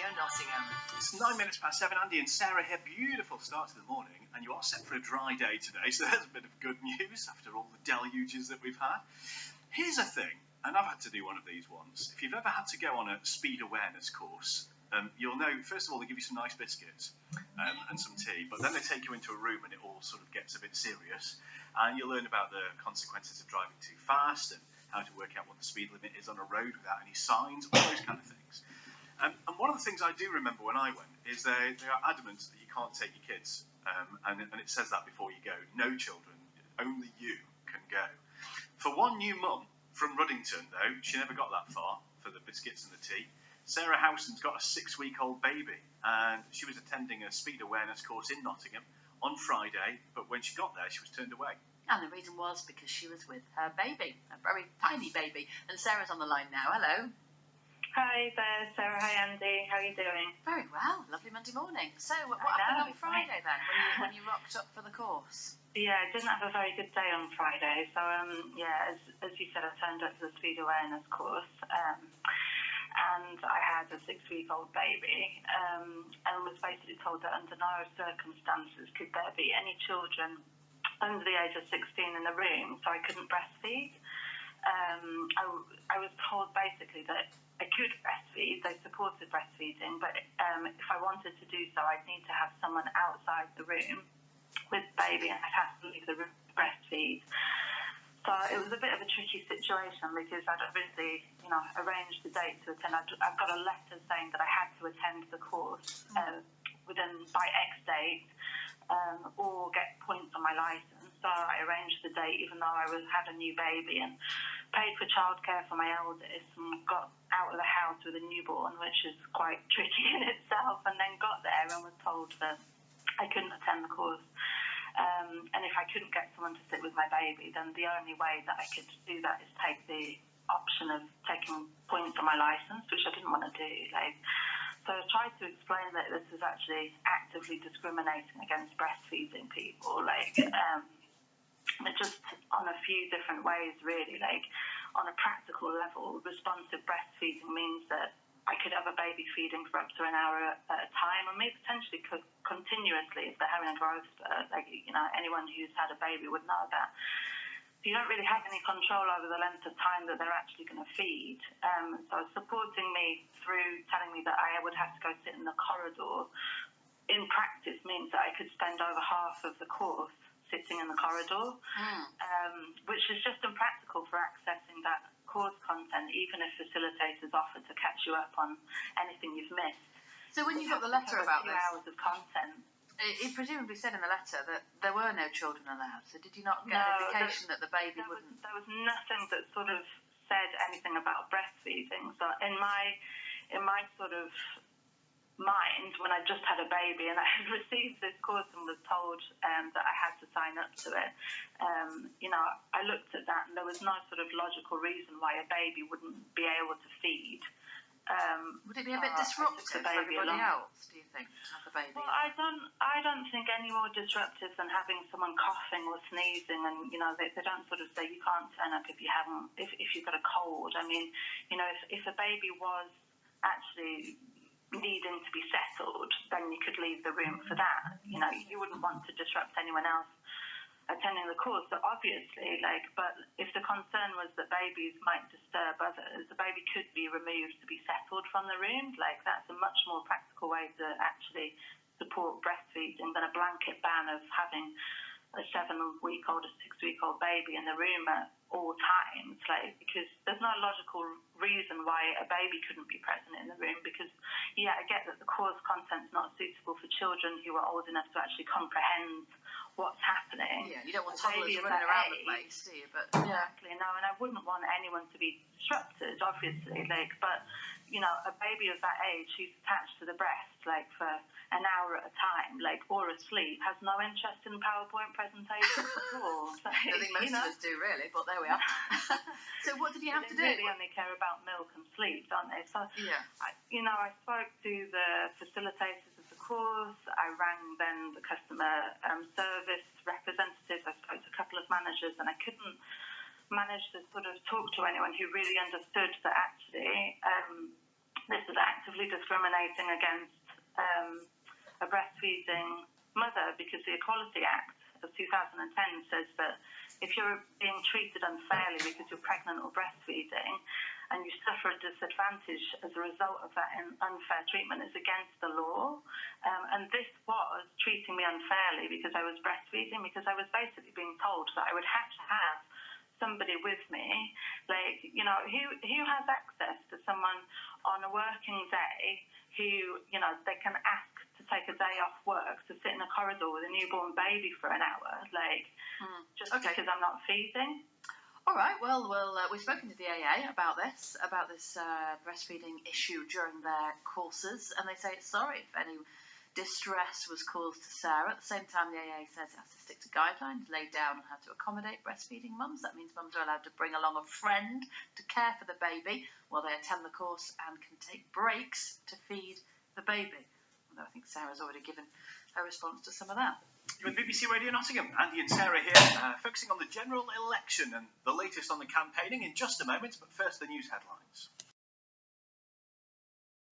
Radio Nottingham. It's 9 minutes past 7. Andy and Sarah here. Beautiful start to the morning, and you are set for a dry day today, so there's a bit of good news after all the deluges that we've had. Here's a thing, and I've had to do one of these once. If you've ever had to go on a speed awareness course, you'll know, first of all, they give you some nice biscuits and some tea, but then they take you into a room and it all sort of gets a bit serious, and you'll learn about the consequences of driving too fast and how to work out what the speed limit is on a road without any signs, all those kind of things. And one of the things I do remember when I went is they are adamant that you can't take your kids, and it says that before you go. No children, only you can go. For one new mum from Ruddington, though, she never got that far for the biscuits and the tea. Sarah Howson's got a 6-week-old baby, and she was attending a speed awareness course in Nottingham on Friday, but when she got there, she was turned away. And the reason was because she was with her baby, a very tiny baby. And Sarah's on the line now. Hello. Hi there, Sarah. Hi, Andy. How are you doing? Very well. Lovely Monday morning. So what happened on Friday then, when you rocked up for the course? Yeah, I didn't have a very good day on Friday. So, as you said, I turned up for the speed awareness course. And I had a 6-week-old baby, and was basically told that under no circumstances could there be any children under the age of 16 in the room, so I couldn't breastfeed. I was told basically that I could breastfeed. They supported breastfeeding, but if I wanted to do so, I'd need to have someone outside the room with the baby, and I'd have to leave the room to breastfeed. So it was a bit of a tricky situation because I'd obviously, arranged the date to attend. I've got a letter saying that I had to attend the course by X date or get points on my license. So I arranged the date even though I had a new baby and paid for childcare for my eldest and got out of the house with a newborn, which is quite tricky in itself, and then got there and was told that I couldn't attend the course. And if I couldn't get someone to sit with my baby, then the only way that I could do that is take the option of taking points on my license, which I didn't want to do. So I tried to explain that this is actually actively discriminating against breastfeeding people, just on a few different ways, really. On a practical level, responsive breastfeeding means that I could have a baby feeding for up to an hour at a time, and maybe potentially continuously if they're having a growth spurt. Anyone who's had a baby would know that. You don't really have any control over the length of time that they're actually going to feed. So supporting me through telling me that I would have to go sit in the corridor, in practice means that I could spend over half of the course sitting in the corridor, which is just impractical for accessing that course content, even if facilitators offer to catch you up on anything you've missed. So when you got the letter about this, hours of content. It presumably said in the letter that there were no children allowed. So did you not get an indication that the baby wouldn't? There was nothing that sort of said anything about breastfeeding. So in my sort of mind, when I just had a baby and I had received this course and was told that I had to sign up to it, I looked at that and there was no sort of logical reason why a baby wouldn't be able to feed. Would it be a bit disruptive for everybody else, do you think, to have a baby? Well, I don't think any more disruptive than having someone coughing or sneezing, and they don't sort of say you can't turn up if you've got a cold. I mean, if a baby was actually needing to be settled, then you could leave the room for that. You wouldn't want to disrupt anyone else attending the course, so obviously, but if the concern was that babies might disturb others, the baby could be removed to be settled from the room. That's a much more practical way to actually support breastfeeding than a blanket ban of having a 7-week-old, a 6-week-old baby in the room at all times, because there's no logical reason why a baby couldn't be present in the room, because, I get that the course content's not suitable for children who are old enough to actually comprehend what's happening. Yeah, you don't want toddlers running around the place, do you? But exactly, no, and I wouldn't want anyone to be disrupted, obviously, but, a baby of that age who's attached to the breast, for an hour at a time, or asleep, has no interest in PowerPoint presentations at all. So, I think most of us do, really, but there we are. So what did you have to do? They really only care about milk and sleep, don't they? So, I spoke to the facilitators of the course. I rang then the customer service representatives. I spoke to a couple of managers, and I couldn't manage to sort of talk to anyone who really understood that actually this is actively discriminating against a breastfeeding mother, because the Equality Act of 2010 says that if you're being treated unfairly because you're pregnant or breastfeeding and you suffer a disadvantage as a result of that unfair treatment, is against the law. And this was treating me unfairly because I was breastfeeding, because I was basically being told that I would have to have somebody with me, like, you know, who has access to someone on a working day who, you know, they can ask to take a day off work to sit in a corridor with a newborn baby for an hour, like, just because I'm not feeding. All right, well, we've spoken to the AA about this breastfeeding issue during their courses, and they say it's sorry if any distress was caused to Sarah. At the same time, the AA says it has to stick to guidelines laid down on how to accommodate breastfeeding mums. That means mums are allowed to bring along a friend to care for the baby while they attend the course and can take breaks to feed the baby. Although I think Sarah's already given her response to some of that. You're with BBC Radio Nottingham. Andy and Sarah here, focusing on the general election and the latest on the campaigning in just a moment, but first the news headlines.